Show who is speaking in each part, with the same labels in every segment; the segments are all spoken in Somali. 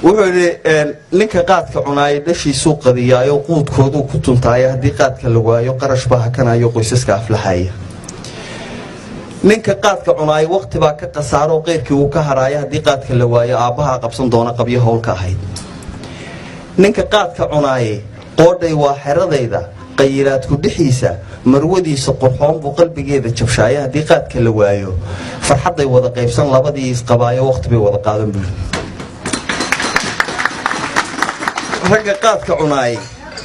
Speaker 1: wuxuu yiri ninka qaadka cunaay dashiisu qadiyaayo quudkoodu ku tuntaaya hadii qaadka la waayo qarash baa hakanayo qoysaska aflaxaya ninka qaadka cunaay waqti baa ka qasaaro qeyrkii uu ka haraaya hadii qaadka la waayo aabaha qabsan doona qabyo howlka ahayd ninka qaadka cunaay qoodhay waa xeradayda qayiraad ku dhixiisa marwadiisa qurxoon buu qalbigeeda jabshaaya hadii qaadka la waayo farxaday wada qaybsan labadii isqabaayo waqti bay wada qaadan buu ragga qaadka cunaay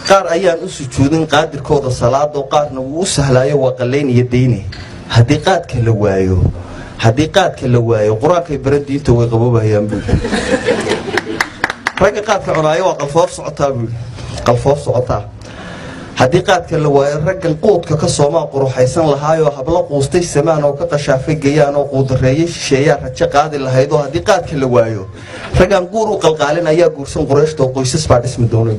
Speaker 1: qaar ayaan u sujuudin qaadirkooda salaad oo qaarna wuu sahlaayo waa qaleyn iyo deeyne hadii qaadka la waayo quraanka baradiinta way qaboobayaan buu ragga qaadka cunaay waa qalfoof socotaa hadii qaadka la waayo raggan quudka ka Soomaa quruxaysan lahaayo hablo quustay samaan oo ka qashaafay gayaan oo quudareeyay shisheeyaa rajo qaadi lahayd oo hadii qaadka la waayo raggan guur u qalqaalin ayaa guursan Qurayshto qoysas baa dhismi doonay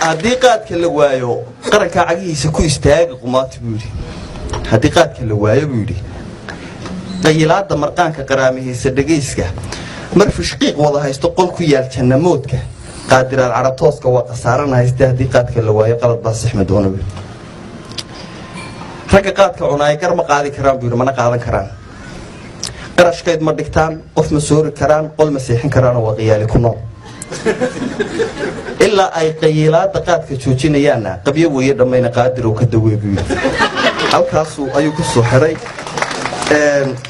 Speaker 1: hadii qaadka la waayo qaranka cagihiisa ku istaaga qumaati buu yiri hadii qaadka la waayo buu yiri qayilaada marqaanka qaraamihiisa dhageyska mar fishqiiq wada haysto qol ku yaal jannamoodka qaadiran carabtooska waa qasaarana haysta hadii qaadka la waayo qalad baa saxma doona ragga qaadka cunaay gar ma qaadi karaan buu mana qaadan karaan qarashkeed ma dhigtaan qof ma soori karaan qol ma seexin karaan waa qiyaali ku nool ilaa ay qayilaada qaadka joojinayaana qabyo weeye dhamayna qaadir oo ka daweebiyo halkaas ayuu ku soo xiray